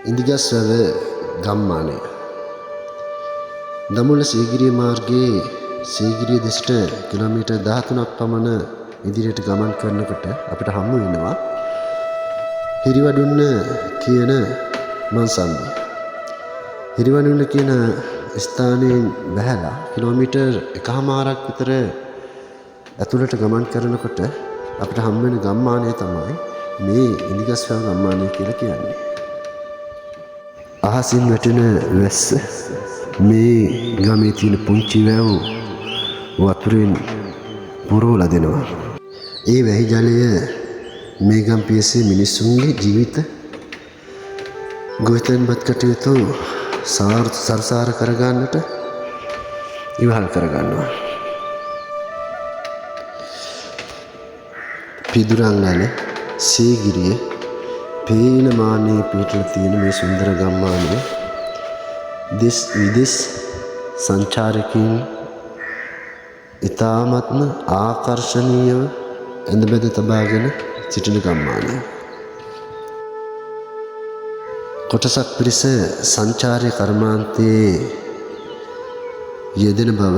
ඉන්දිගස්වැව ගම්මානය. දමුල්ල සීගිරිය මාර්ගයේ සීගිරිය දෙසට කිලෝමීටර් 13ක් පමණ ඉදිරියට ගමන් කරනකොට අපිට හමු වෙනවා හිරිවඩුන්න කියන මංසන්ධිය. හිරිවඩුන්න කියන ස්ථානයෙන් බැහැලා කිලෝමීටර් 1මාරක් විතර ඇතුළට ගමන් කරනකොට අපිට හම් වෙන ගම්මානය තමයි මේ ඉන්දිගස්වැව ගම්මානය කියලා කියන්නේ. අහසින් වැටෙන වැස්ස මේ ගමේ තියෙන පුංචි වැව් වතුරෙන් පුරවලා දෙනවා. ඒ වැහි ජලය මේ ගම් පියසේ මිනිසුන්ගේ ජීවිත ගොවිතැන්පත් කටයුතු සරසාර කරගන්නට ඉවහල් කරගන්නවා. පිදුරංගල සීගිරිය පේන මානයේ පිටල තියෙන මේ සුන්දර ගම්මානය දෙස් විදෙස් සංචාරකයන් ඉතාමත්ම ආකර්ශනීයව ඇඳබැඳ තබාගෙන සිටින ගම්මානය. කොටසක් පිරිස සංචාරය කර්මාන්තයේ යෙදෙන බව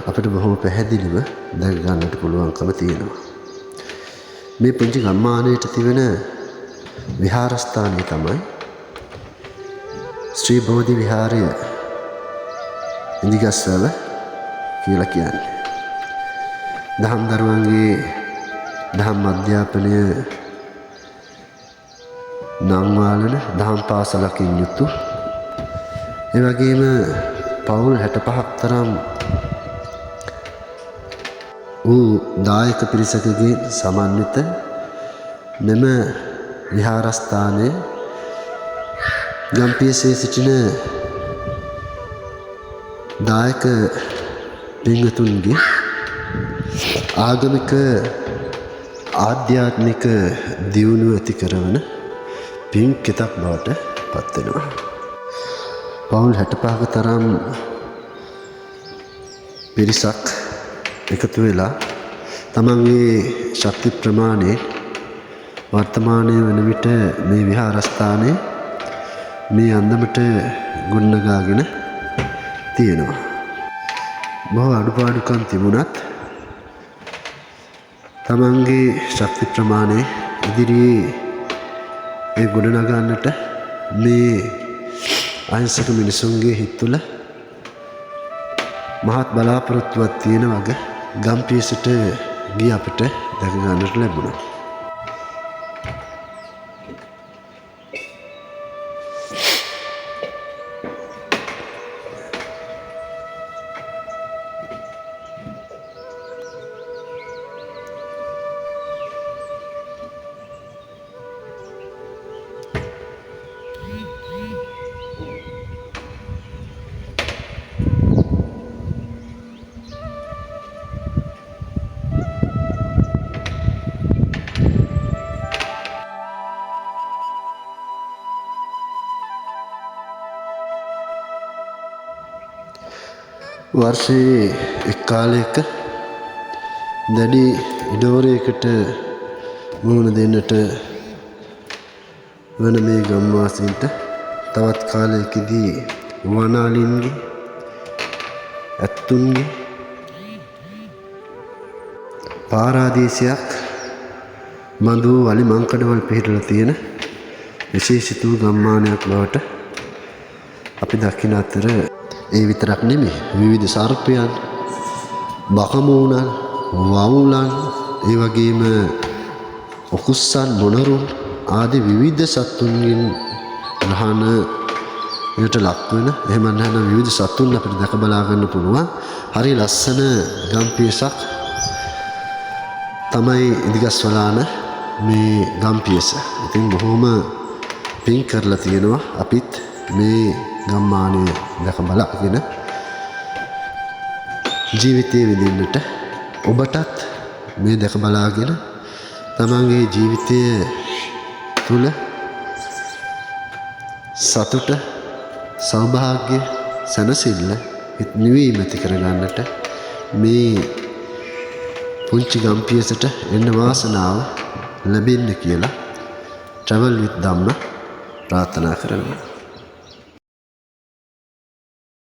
අපිට බොහොම පැහැදිලිව දැක ගන්නට පුළුවන්කම තියෙනවා. මේ පුංචි ගම්මානයට තිබෙන විහාරස්ථානය තමයි ශ්‍රී බෝධි විහාරය ඉන්දිගස්වැව කියලා කියන්නේ. දහම් දරුවන්ගේ දහම් අධ්‍යාපනය නංවාලන දහම් පාසලකින් යුතු ඒ වගේම පවුල් 65ක් තරම් වූ දායක පිරිසකගේ සමන්විත මෙම විහාරස්ථානයේ ගම්පියසේ සිටින දායක පින්වතුන්ගේ ආගමික ආධ්‍යාත්මික දියුණුව ඇති කරවන පින්කෙතක් බවට පත් වෙනවා. පවුල් 65ක තරම් පිරිසක් එකතු වෙලා තමන්ගේ ශක්ති ප්‍රමාණය වර්තමානයේ වන විට මේ විහාරස්ථානයේ මේ අන්දමට ගොඩනගාගෙන තියෙනවා. බොහෝ අඩුපාඩුකම් තිබුණත් තමන්ගේ ශක්ති ප්‍රමාණය ඉදිරියේ ඒ ගොඩනගන්නට මේ අහිංසක මිනිසුන්ගේ හිත් තුළ මහත් බලාපොරොත්තුවක් තියෙන වගේ ගම්පියසට ගිය අපිට දැක ගන්නට ලැබුණා. වර්ෂයේ එක් කාලයක දැඩි ඉඩෝරයකට මුහුණ දෙන්නට වන මේ ගම්වාසීන්ට තවත් කාලයකදී වනාලින්ගේ ඇත්තුන්ගේ පාරාදීසයක් මඳු වලි මංකඩවල් පිහිටලා තියෙන විශේෂිත වූ ගම්මානයක් බවට අපි දකින අතර ඒ විතරක් නෙමෙයි විවිධ සර්පයන් බකමූණන් වවුලන් ඒ වගේම ඔකුස්සන් මොනරුන් ආදී විවිධ සතුන්ගෙන් ග්‍රහණයට ලක් වෙන එහෙම නැත්නම් විවිධ සතුන් අපිට දැක බලා ගන්න පුළුවන් හරි ලස්සන ගම්පියසක් තමයි ඉදිගස්වලාන මේ ගම්පියස. ඉතින් බොහොම පින් කරලා තියෙනවා අපිත් මේ ගම්මානය දැක බලාගෙන ජීවිතය විඳින්නට ඔබටත් මේ දැක බලාගෙන තමන්ගේ ජීවිතය තුළ සතුට සෞභාග්‍ය සැනසෙල්ල නිවීම ඇති කරගන්නට මේ පුංචි ගම්පියසට එන්න වාසනාව ලැබෙන්න කියලා Travel with Dhamma ප්‍රාර්ථනා කරනවා.